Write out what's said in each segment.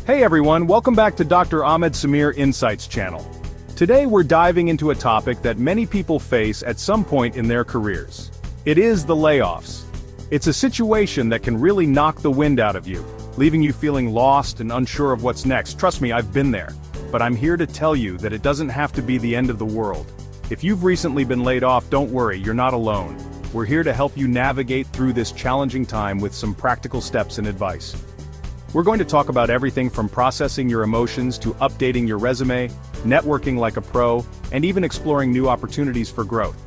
Hey everyone, welcome back to Dr. Ahmed Samir Insights channel. Today we're diving into a topic that many people face at some point in their careers. It is the layoffs. It's a situation that can really knock the wind out of you, leaving you feeling lost and unsure of what's next. Trust me, I've been there. But I'm here to tell you that it doesn't have to be the end of the world. If you've recently been laid off, don't worry, you're not alone. We're here to help you navigate through this challenging time with some practical steps and advice. We're going to talk about everything from processing your emotions to updating your resume, networking like a pro, and even exploring new opportunities for growth.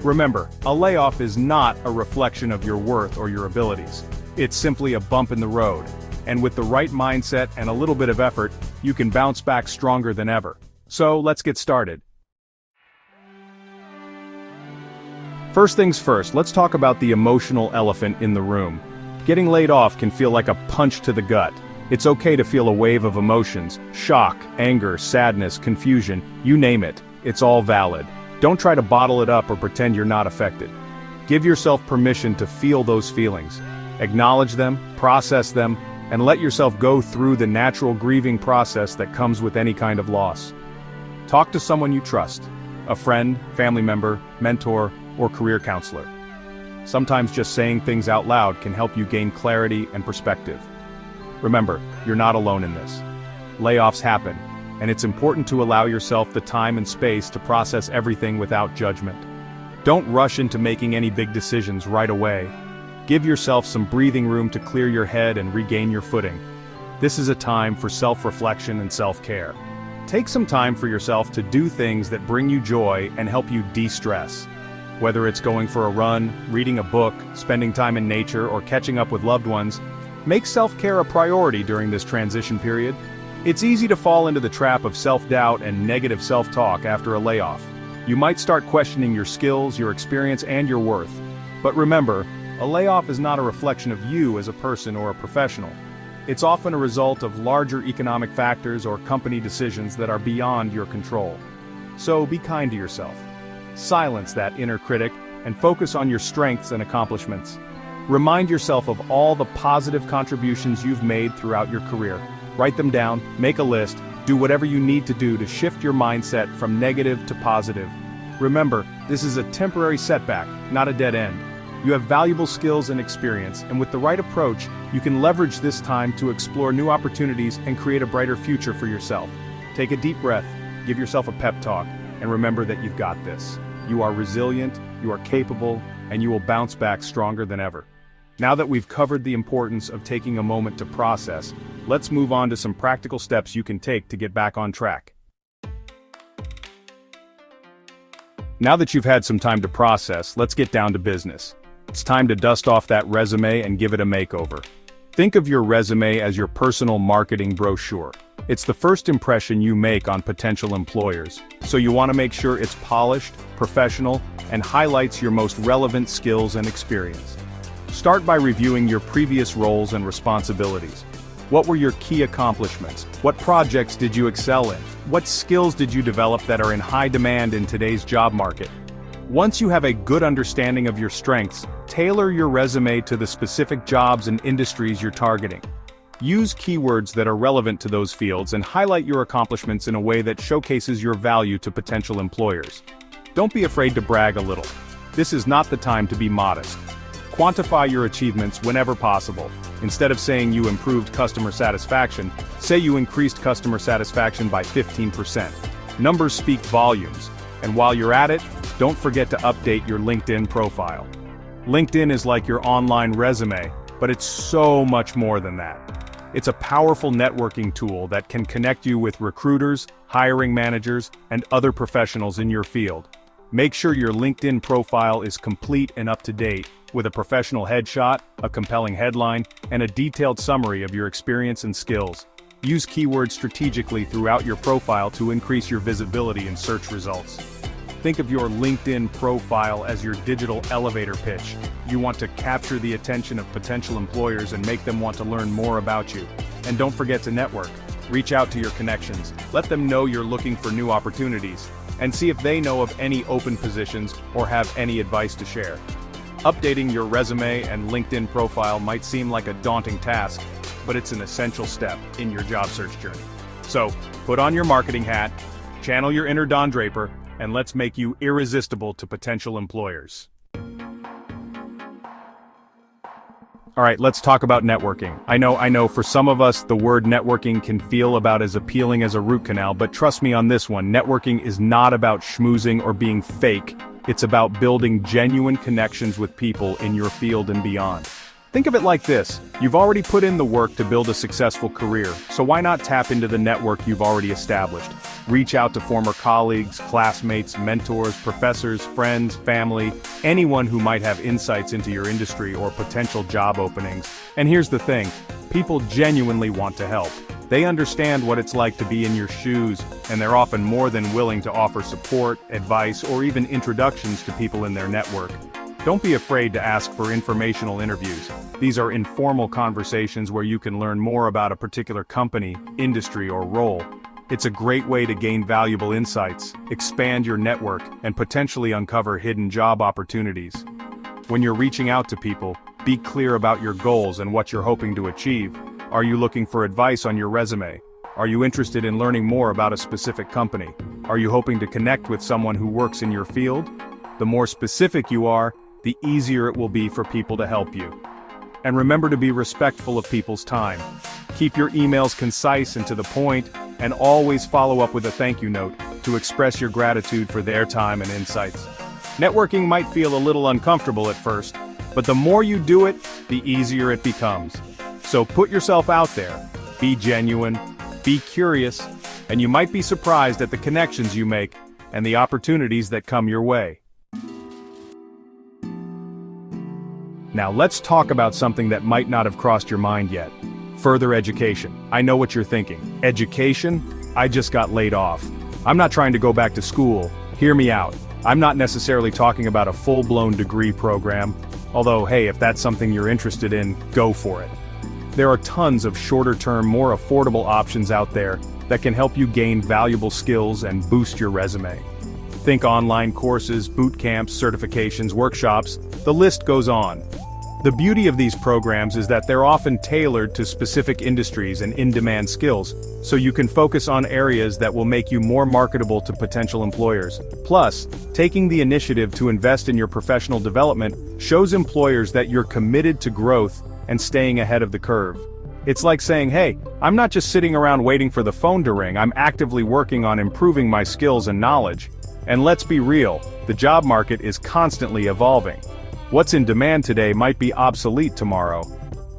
Remember, a layoff is not a reflection of your worth or your abilities. It's simply a bump in the road. And with the right mindset and a little bit of effort, you can bounce back stronger than ever. So let's get started. First things first, let's talk about the emotional elephant in the room. Getting laid off can feel like a punch to the gut. It's okay to feel a wave of emotions, shock, anger, sadness, confusion, you name it. It's all valid. Don't try to bottle it up or pretend you're not affected. Give yourself permission to feel those feelings. Acknowledge them, process them, and let yourself go through the natural grieving process that comes with any kind of loss. Talk to someone you trust, a friend, family member, mentor, or career counselor. Sometimes just saying things out loud can help you gain clarity and perspective. Remember, you're not alone in this. Layoffs happen, and it's important to allow yourself the time and space to process everything without judgment. Don't rush into making any big decisions right away. Give yourself some breathing room to clear your head and regain your footing. This is a time for self-reflection and self-care. Take some time for yourself to do things that bring you joy and help you de-stress. Whether it's going for a run, reading a book, spending time in nature, or catching up with loved ones, make self-care a priority during this transition period. It's easy to fall into the trap of self-doubt and negative self-talk after a layoff. You might start questioning your skills, your experience, and your worth. But remember, a layoff is not a reflection of you as a person or a professional. It's often a result of larger economic factors or company decisions that are beyond your control. So be kind to yourself. Silence that inner critic and focus on your strengths and accomplishments. Remind yourself of all the positive contributions you've made throughout your career. Write them down, make a list, do whatever you need to do to shift your mindset from negative to positive. Remember, this is a temporary setback, not a dead end. You have valuable skills and experience, and with the right approach, you can leverage this time to explore new opportunities and create a brighter future for yourself. Take a deep breath, give yourself a pep talk, and remember that you've got this. You are resilient, you are capable, and you will bounce back stronger than ever. Now that we've covered the importance of taking a moment to process, let's move on to some practical steps you can take to get back on track. Now that you've had some time to process, let's get down to business. It's time to dust off that resume and give it a makeover. Think of your resume as your personal marketing brochure. It's the first impression you make on potential employers, so you want to make sure it's polished, professional, and highlights your most relevant skills and experience. Start by reviewing your previous roles and responsibilities. What were your key accomplishments? What projects did you excel in? What skills did you develop that are in high demand in today's job market? Once you have a good understanding of your strengths, tailor your resume to the specific jobs and industries you're targeting. Use keywords that are relevant to those fields and highlight your accomplishments in a way that showcases your value to potential employers. Don't be afraid to brag a little. This is not the time to be modest. Quantify your achievements whenever possible. Instead of saying you improved customer satisfaction, say you increased customer satisfaction by 15%. Numbers speak volumes. And while you're at it, don't forget to update your LinkedIn profile. LinkedIn is like your online resume, but it's so much more than that. It's a powerful networking tool that can connect you with recruiters, hiring managers, and other professionals in your field. Make sure your LinkedIn profile is complete and up to date, with a professional headshot, a compelling headline, and a detailed summary of your experience and skills. Use keywords strategically throughout your profile to increase your visibility in search results. Think of your LinkedIn profile as your digital elevator pitch. You want to capture the attention of potential employers and make them want to learn more about you. And don't forget to network. Reach out to your connections. Let them know you're looking for new opportunities, and see if they know of any open positions or have any advice to share. Updating your resume and LinkedIn profile might seem like a daunting task, but it's an essential step in your job search journey. So, put on your marketing hat, channel your inner Don Draper, and let's make you irresistible to potential employers. All right, let's talk about networking. I know, for some of us, the word networking can feel about as appealing as a root canal, but trust me on this one, networking is not about schmoozing or being fake. It's about building genuine connections with people in your field and beyond. Think of it like this, you've already put in the work to build a successful career, so why not tap into the network you've already established? Reach out to former colleagues, classmates, mentors, professors, friends, family, anyone who might have insights into your industry or potential job openings. And here's the thing, people genuinely want to help. They understand what it's like to be in your shoes, and they're often more than willing to offer support, advice, or even introductions to people in their network. Don't be afraid to ask for informational interviews. These are informal conversations where you can learn more about a particular company, industry, or role. It's a great way to gain valuable insights, expand your network, and potentially uncover hidden job opportunities. When you're reaching out to people, be clear about your goals and what you're hoping to achieve. Are you looking for advice on your resume? Are you interested in learning more about a specific company? Are you hoping to connect with someone who works in your field? The more specific you are, the easier it will be for people to help you. And remember to be respectful of people's time. Keep your emails concise and to the point, and always follow up with a thank you note to express your gratitude for their time and insights. Networking might feel a little uncomfortable at first, but the more you do it, the easier it becomes. So put yourself out there, be genuine, be curious, and you might be surprised at the connections you make and the opportunities that come your way. Now let's talk about something that might not have crossed your mind yet. Further education. I know what you're thinking. Education? I just got laid off. I'm not trying to go back to school. Hear me out. I'm not necessarily talking about a full-blown degree program, although hey, if that's something you're interested in, go for it. There are tons of shorter-term, more affordable options out there that can help you gain valuable skills and boost your resume. Think online courses, boot camps, certifications, workshops, the list goes on. The beauty of these programs is that they're often tailored to specific industries and in-demand skills, so you can focus on areas that will make you more marketable to potential employers. Plus, taking the initiative to invest in your professional development shows employers that you're committed to growth and staying ahead of the curve. It's like saying, hey, I'm not just sitting around waiting for the phone to ring, I'm actively working on improving my skills and knowledge. And let's be real, the job market is constantly evolving. What's in demand today might be obsolete tomorrow.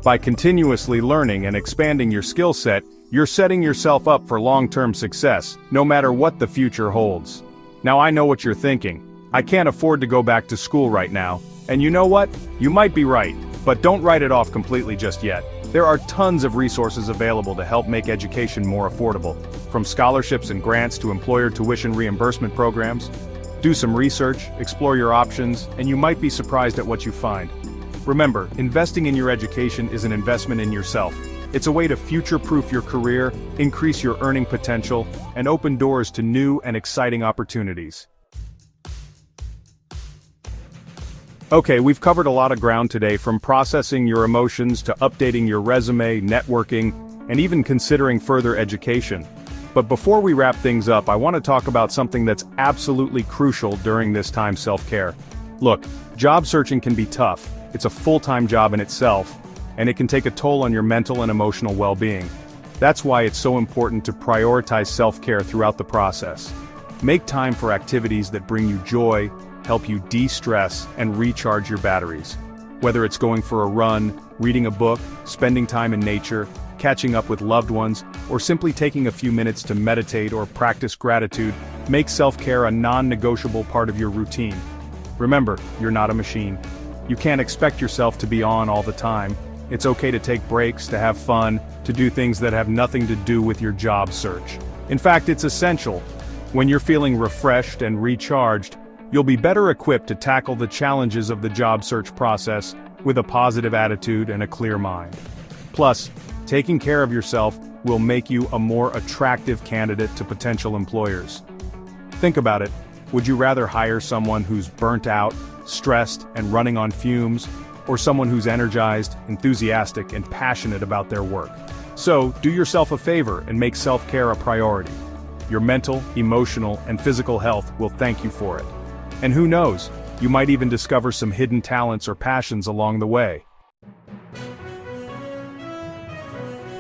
By continuously learning and expanding your skill set, you're setting yourself up for long-term success, no matter what the future holds. Now I know what you're thinking. I can't afford to go back to school right now. And you know what? You might be right, but don't write it off completely just yet. There are tons of resources available to help make education more affordable, from scholarships and grants to employer tuition reimbursement programs. Do some research, explore your options, and you might be surprised at what you find. Remember, investing in your education is an investment in yourself. It's a way to future-proof your career, increase your earning potential, and open doors to new and exciting opportunities. Okay, we've covered a lot of ground today, from processing your emotions to updating your resume, networking, and even considering further education. But before we wrap things up, I want to talk about something that's absolutely crucial during this time: self-care. Look, job searching can be tough. It's a full-time job in itself, and it can take a toll on your mental and emotional well-being. That's why it's so important to prioritize self-care throughout the process. Make time for activities that bring you joy, help you de-stress, and recharge your batteries. Whether it's going for a run, reading a book, spending time in nature, catching up with loved ones, or simply taking a few minutes to meditate or practice gratitude, make self-care a non-negotiable part of your routine. Remember, you're not a machine. You can't expect yourself to be on all the time. It's okay to take breaks, to have fun, to do things that have nothing to do with your job search. In fact, it's essential. When you're feeling refreshed and recharged, you'll be better equipped to tackle the challenges of the job search process with a positive attitude and a clear mind. Plus, taking care of yourself will make you a more attractive candidate to potential employers. Think about it. Would you rather hire someone who's burnt out, stressed, and running on fumes, or someone who's energized, enthusiastic, and passionate about their work. So, do yourself a favor and make self-care a priority. Your mental, emotional, and physical health will thank you for it. And who knows, you might even discover some hidden talents or passions along the way.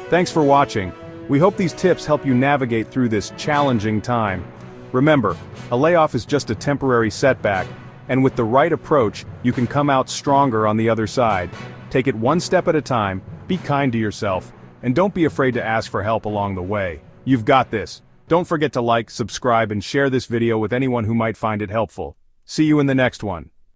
Thanks for watching. We hope these tips help you navigate through this challenging time. Remember, a layoff is just a temporary setback, and with the right approach, you can come out stronger on the other side. Take it one step at a time, be kind to yourself, and don't be afraid to ask for help along the way. You've got this. Don't forget to like, subscribe, and share this video with anyone who might find it helpful. See you in the next one.